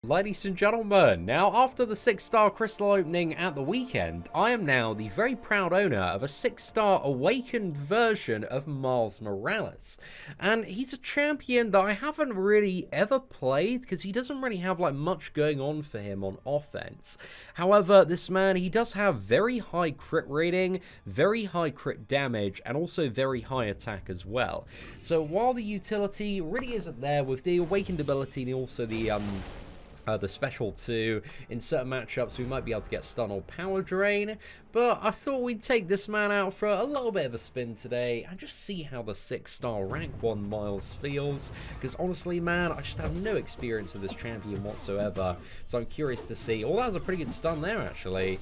Ladies and gentlemen, now after the 6-star crystal opening at the weekend, I am now the very proud owner of a 6-star awakened version of Miles Morales. And he's a champion that I haven't really ever played because he doesn't really have like much going on for him on offense. However, this man, he does have very high crit rating, very high crit damage, and also very high attack as well. So while the utility really isn't there with the awakened ability and also the special 2, in certain matchups we might be able to get stun or power drain, but I thought we'd take this man out for a little bit of a spin today and just see how the 6-star rank 1 Miles feels, because honestly man, I just have no experience with this champion whatsoever, so I'm curious to see. Oh, that was a pretty good stun there actually.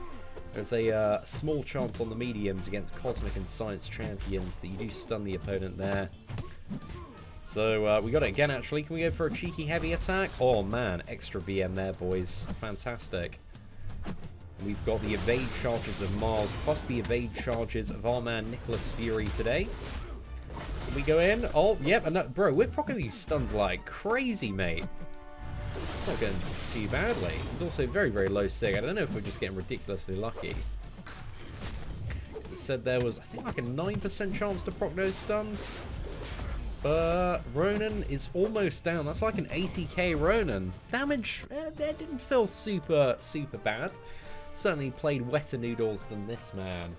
There's a small chance on the mediums against Cosmic and Science champions that you do stun the opponent there. So, we got it again, actually. Can we go for a cheeky heavy attack? Oh, man. Extra BM there, boys. Fantastic. We've got the evade charges of Miles, plus the evade charges of our man Nicholas Fury today. Can we go in? Oh, yep. And bro, we're proccing these stuns like crazy, mate. It's not going too badly. He's also very, very low sig. I don't know if we're just getting ridiculously lucky. As it said, there was, I think, like a 9% chance to proc those stuns. But Ronan is almost down. That's like an 80k Ronan. Damage, that didn't feel super bad. Certainly played wetter noodles than this man.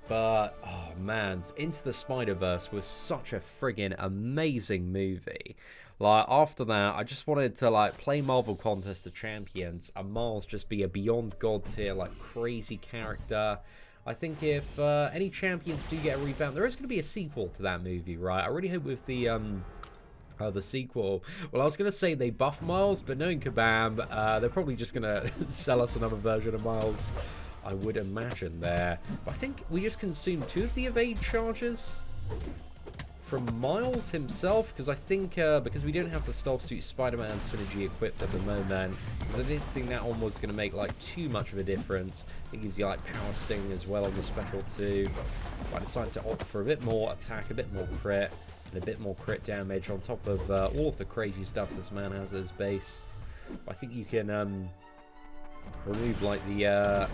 But, oh man, Into the Spider-Verse was such a friggin' amazing movie. Like, after that, I just wanted to, like, play Marvel Contest of Champions and Miles just be a beyond god tier, like, crazy character. I think if any champions do get a revamp, there is going to be a sequel to that movie, right? I really hope with the sequel. Well, I was going to say they buff Miles, but knowing Kabam, they're probably just going to sell us another version of Miles, I would imagine there. But I think we just consumed 2 of the evade charges from Miles himself, because I think because we don't have the Stealth Suit Spider-Man synergy equipped at the moment, because I didn't think that one was going to make like too much of a difference. It gives you like Power Sting as well on the special 2. But I decided to opt for a bit more attack, a bit more crit, and a bit more crit damage on top of all of the crazy stuff this man has as base. But I think you can remove like the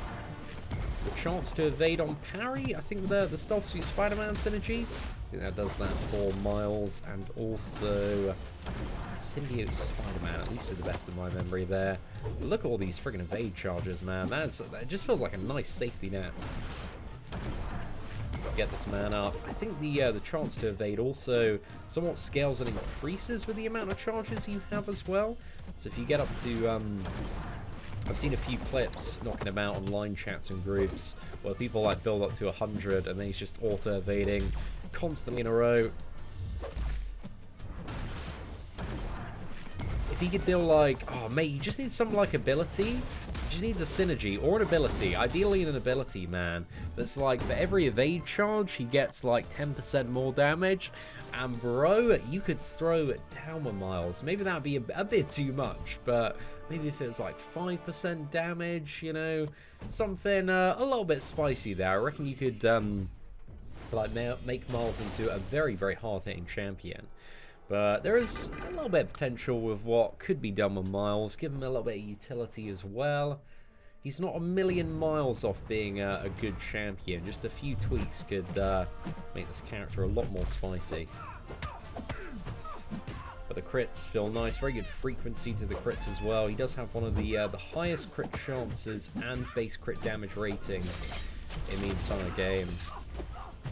chance to evade on parry. I think the Stealth Suit Spider-Man synergy, I think that does that for Miles, and also Symbiote Spider-Man, at least to the best of my memory there. Look at all these friggin' evade charges, man. That just feels like a nice safety net. Let's get this man up. I think the chance to evade also somewhat scales and increases with the amount of charges you have as well. So if you get up to I've seen a few clips knocking about on line chats and groups where people like build up to 100 and then he's just auto-evading constantly in a row. If he could deal like, oh mate, he just needs some like ability. He just needs a synergy or an ability. Ideally an ability, man. That's like for every evade charge he gets like 10% more damage. And bro, you could throw it down with Miles. Maybe that would be a bit too much, but maybe if it was like 5% damage, you know, something a little bit spicy there. I reckon you could like make Miles into a very, very hard-hitting champion. But there is a little bit of potential with what could be done with Miles. Give him a little bit of utility as well. He's not a million miles off being a good champion. Just a few tweaks could make this character a lot more spicy. But the crits feel nice. Very good frequency to the crits as well. He does have one of the highest crit chances and base crit damage ratings in the entire game.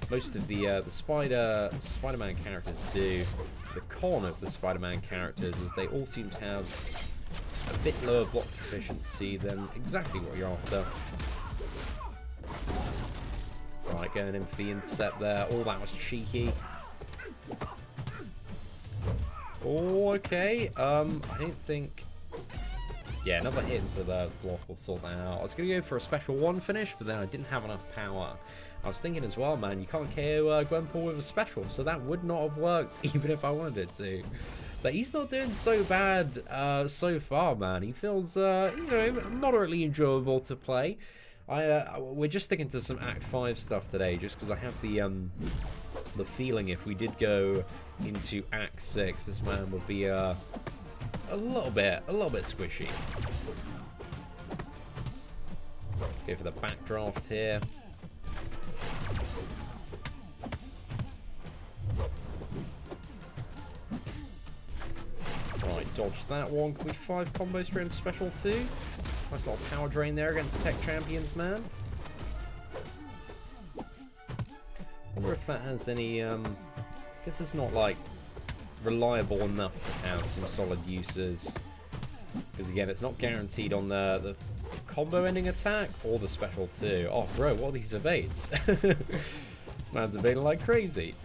Most of the Spider-Man characters do. The con of the Spider-Man characters is they all seem to have a bit lower block efficiency than exactly what you're after. Right, going in for the intercept there. Oh, that was cheeky. Oh, okay. I don't think... Yeah, another hit into the block will sort that out. I was going to go for a special 1 finish, but then I didn't have enough power. I was thinking as well, man, you can't KO Gwenpool with a special, so that would not have worked even if I wanted it to. But he's not doing so bad so far, man. He feels, you know, moderately enjoyable to play. We're just sticking to some Act 5 stuff today, just because I have the feeling if we did go into Act 6, this man would be a little bit squishy. Let's go for the backdraft here. Right, dodge that one. Can we 5 combo straight into special 2? Nice little power drain there against tech champions, man. Wonder if that has any, I guess it's not, like, reliable enough to have some solid uses. Because, again, it's not guaranteed on the combo ending attack or the special 2. Oh, bro, what are these evades? This man's evading like crazy.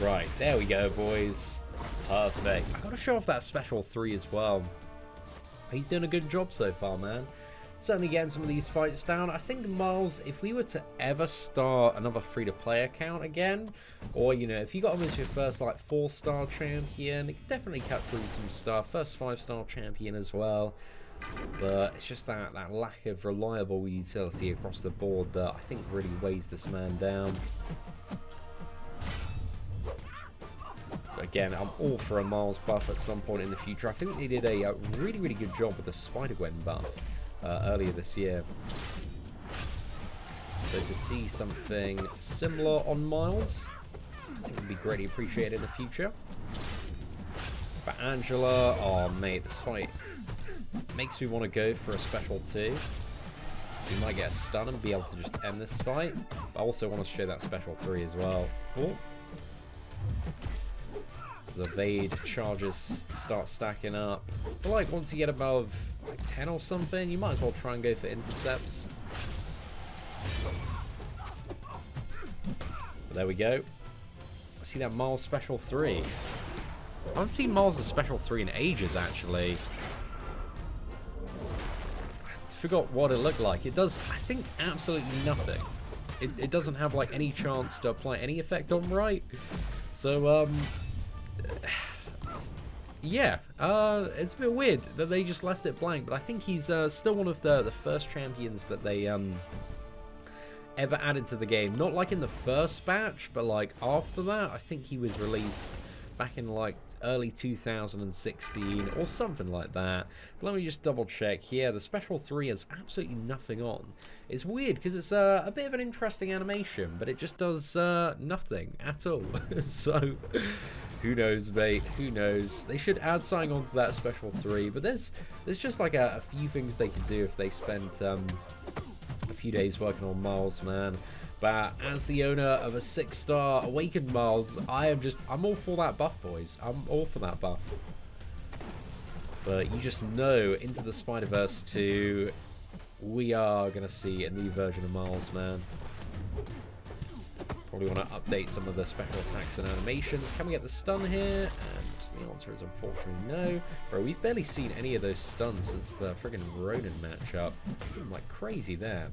Right, there we go, boys. Perfect. I gotta show off that special 3 as well. He's doing a good job so far, man. Certainly getting some of these fights down. I think Miles, if we were to ever start another free-to-play account again, or, you know, if you got him as your first, like, 4-star champion, it could definitely cut through some stuff. First 5-star champion as well. But it's just that lack of reliable utility across the board that I think really weighs this man down. Again, I'm all for a Miles buff at some point in the future. I think they did a really, really good job with the Spider-Gwen buff earlier this year. So to see something similar on Miles, I think would be greatly appreciated in the future. But Angela, oh mate, this fight makes me want to go for a special 2. We might get a stun and be able to just end this fight. But I also want to show that special 3 as well. Oh. Evade charges start stacking up. I feel like once you get above like 10 or something, you might as well try and go for intercepts. But there we go. I see that Miles special 3. I haven't seen Miles' special 3 in ages, actually. I forgot what it looked like. It does, I think, absolutely nothing. It doesn't have like any chance to apply any effect on right. So, yeah, it's a bit weird that they just left it blank, but I think he's still one of the first champions that they ever added to the game. Not like in the first batch, but like after that. I think he was released back in like early 2016 or something like that. But let me just double check. Yeah, the special 3 has absolutely nothing on. It's weird because it's a bit of an interesting animation, but it just does nothing at all. So who knows, mate? Who knows? They should add something onto that special 3, but there's just like a few things they could do if they spent a few days working on Miles, man. But as the owner of a 6-star Awakened Miles, I'm all for that buff, boys. I'm all for that buff. But you just know, Into the Spider-Verse 2, we are going to see a new version of Miles, man. Probably want to update some of the special attacks and animations. Can we get the stun here? And the answer is unfortunately no. Bro, we've barely seen any of those stuns since the friggin' Ronin matchup. I'm like crazy there.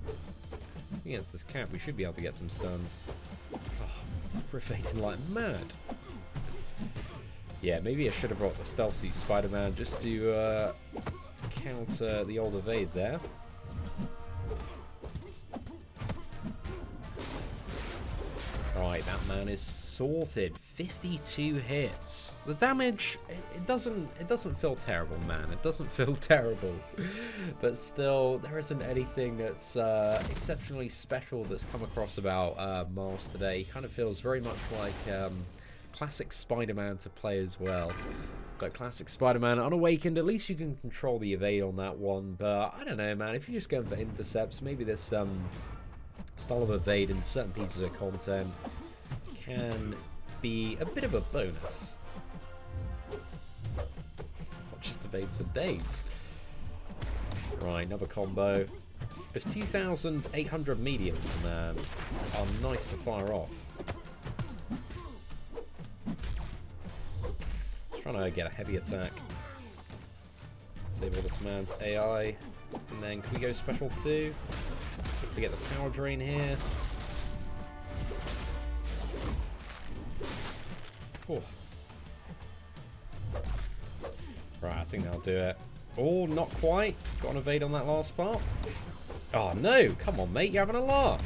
Against this cap, we should be able to get some stuns. Oh, we're evading like mad. Yeah, maybe I should have brought the Stealth Suit Spider-Man just to counter the old evade there. Right, that man is sorted. 52 hits. The damage, it doesn't feel terrible, man. It doesn't feel terrible. But still, there isn't anything that's exceptionally special that's come across about Miles today. He kind of feels very much like classic Spider-Man to play as well. But classic Spider-Man unawakened, at least you can control the evade on that one. But I don't know, man. If you're just going for intercepts, maybe this style of evade in certain pieces of content can be a bit of a bonus. Not just evades for days. Right, another combo. Those 2,800 mediums, man, are nice to fire off. Just trying to get a heavy attack. Save all this man's AI. And then can we go special 2? If we get the power drain here. Oh. Right, I think that'll do it. Oh, not quite. Got an evade on that last part. Oh no, come on mate, you're having a laugh.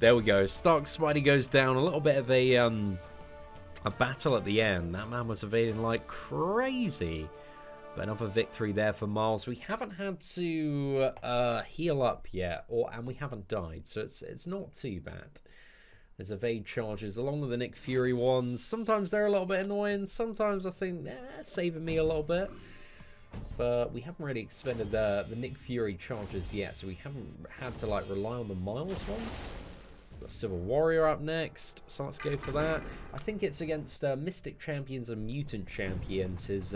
There we go. Stark Spidey goes down. A little bit of a a battle at the end. That man was evading like crazy. But another victory there for Miles. We haven't had to heal up yet, and we haven't died, so it's not too bad. There's evade charges along with the Nick Fury ones. Sometimes they're a little bit annoying. Sometimes I think they're saving me a little bit. But we haven't really expended the Nick Fury charges yet, so we haven't had to like rely on the Miles ones. Got Civil Warrior up next, so let's go for that. I think it's against Mystic Champions and Mutant Champions. His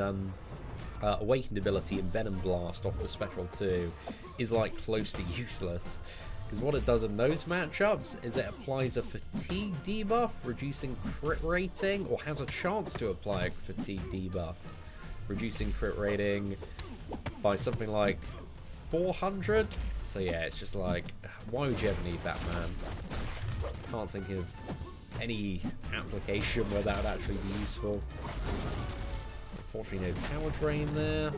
Awakened ability and Venom Blast off the Special 2 is like close to useless. Because what it does in those matchups is it applies a fatigue debuff, reducing crit rating, or has a chance to apply a fatigue debuff, reducing crit rating by something like 400. So yeah, it's just like, why would you ever need that, man? Can't think of any application where that would actually be useful. Unfortunately, no power drain there.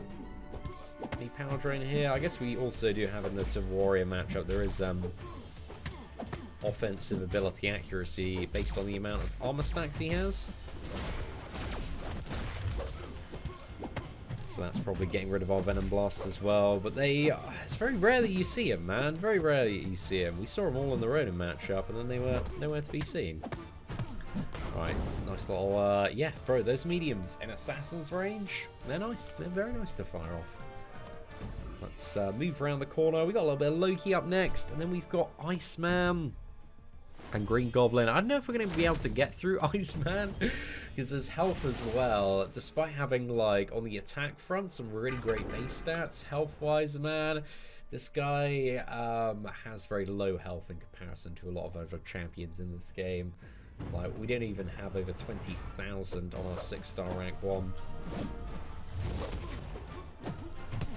Any power drain here? I guess we also do have in the Civil Warrior matchup, there is offensive ability accuracy based on the amount of armor stacks he has. So that's probably getting rid of our Venom Blast as well. But it's very rare that you see him, man. Very rare that you see him. We saw them all in the Ronin matchup, and then they were nowhere to be seen. Right, nice little, yeah, bro, those mediums in Assassin's range, they're nice. They're very nice to fire off. Let's move around the corner. We got a little bit of Loki up next, and then we've got Iceman and Green Goblin. I don't know if we're going to be able to get through Iceman, because there's health as well. Despite having, like, on the attack front, some really great base stats, health-wise, man. This guy has very low health in comparison to a lot of other champions in this game. Like, we don't even have over 20,000 on our 6-star rank 1.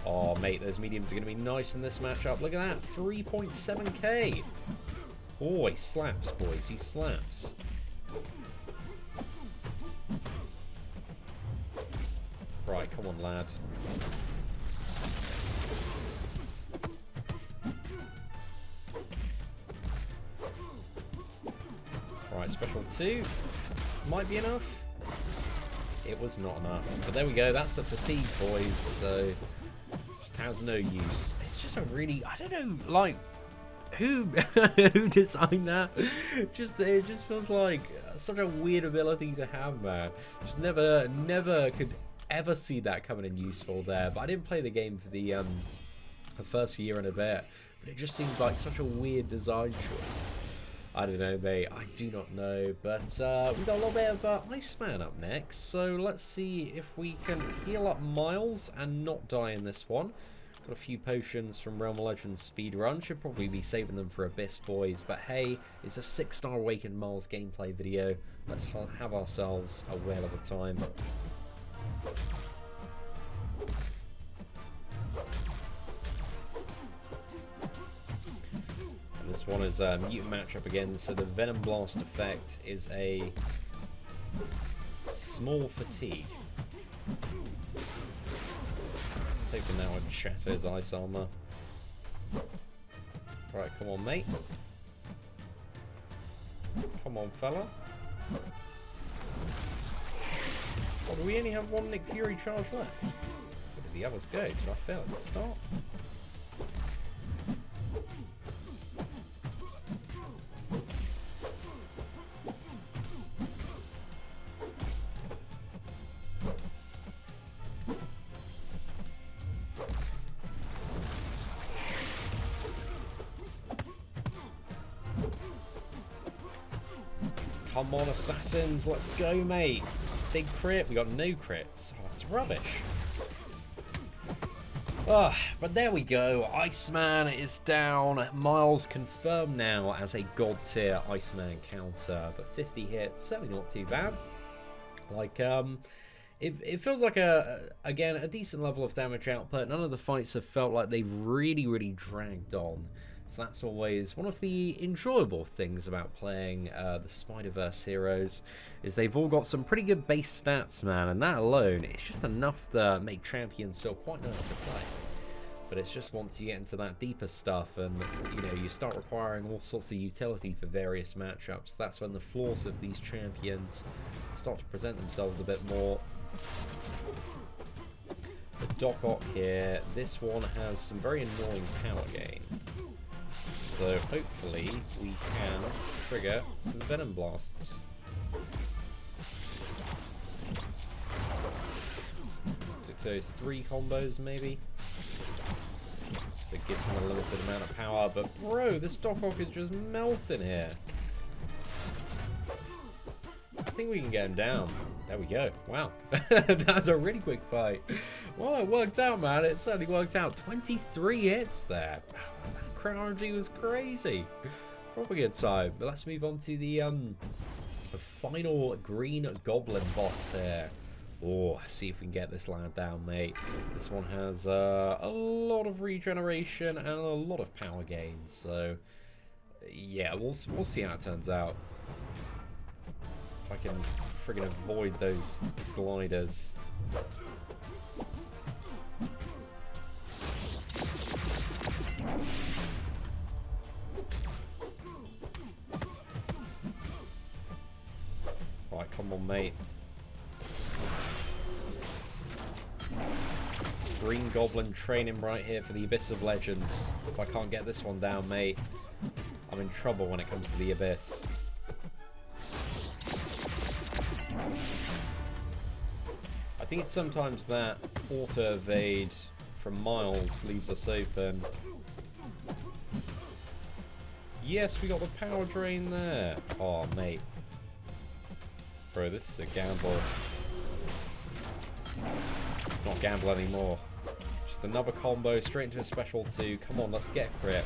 Oh, mate, those mediums are going to be nice in this matchup. Look at that, 3.7k. Oh, he slaps, boys. He slaps. Right, come on, lad. Right, Special 2. Might be enough. It was not enough. But there we go. That's the fatigue, boys. So just has no use. It's just a really, I don't know, like, who designed that? It just feels like such a weird ability to have, man. Just never could ever see that coming in useful there. But I didn't play the game for the first year and a bit. But it just seems like such a weird design choice. I don't know, mate. I do not know. But we've got a little bit of Iceman up next. So let's see if we can heal up Miles and not die in this one. Got a few potions from Realm of Legends speedrun. Should probably be saving them for Abyss, boys. But hey, it's a 6-star Awakened Miles gameplay video. Let's have ourselves a whale of a time. This one is a mutant matchup again, so the Venom Blast effect is a small fatigue. Hoping that would shatter his ice armor. Right, come on, mate. Come on, fella. Oh, do we only have one Nick Fury charge left? Where did the others go? Did I fail at the start? Come on, assassins, let's go, mate. Big crit, we got no crits. Oh, that's rubbish. But there we go. Iceman is down. Miles confirmed now as a god tier Iceman counter. But 50 hits, certainly not too bad. Like, it feels like, again, a decent level of damage output. None of the fights have felt like they've really dragged on. So that's always one of the enjoyable things about playing the Spider-Verse heroes, is they've all got some pretty good base stats, man, and that alone is just enough to make champions feel quite nice to play. But it's just once you get into that deeper stuff and, you know, you start requiring all sorts of utility for various matchups, that's when the flaws of these champions start to present themselves a bit more. The Doc Ock here, this one has some very annoying power gain. So hopefully we can trigger some Venom Blasts. Stick to those 3 combos maybe. That gives him a limited amount of power, but bro, this Doc Ock is just melting here. I think we can get him down. There we go. Wow. That's a really quick fight. Well, it worked out, man. It certainly worked out. 23 hits there. That crowd RNG was crazy. Proper good time. But let's move on to the final Green Goblin boss here. Oh, see if we can get this lad down, mate. This one has a lot of regeneration and a lot of power gains. So, yeah, we'll see how it turns out. If I can friggin' avoid those gliders. Right, come on, mate. Green Goblin training right here for the Abyss of Legends. If I can't get this one down, mate, I'm in trouble when it comes to the Abyss. I think it's sometimes that auto evade from miles leaves us open. Yes, we got the power drain there. Oh, mate. Bro, this is a gamble. It's not gamble anymore. Just another combo straight into a special 2. Come on, let's get crit.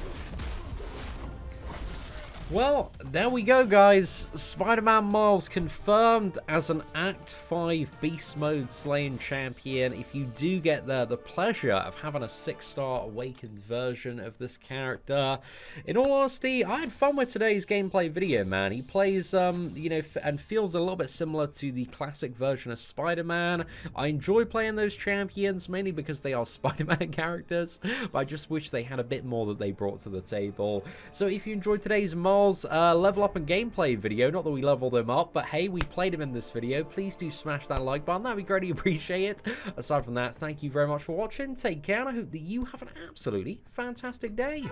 Well, there we go, guys. Spider-Man Miles confirmed as an Act 5 Beast Mode Slaying Champion. If you do get the pleasure of having a 6-star Awakened version of this character, in all honesty, I had fun with today's gameplay video, man. He plays, you know, and feels a little bit similar to the classic version of Spider-Man. I enjoy playing those champions, mainly because they are Spider-Man characters, but I just wish they had a bit more that they brought to the table. So if you enjoyed today's level up and gameplay video, not that we leveled them up, but hey, we played him in this video, please do smash that like button, that'd be greatly appreciated. Aside from that, thank you very much for watching, take care, and I hope that you have an absolutely fantastic day.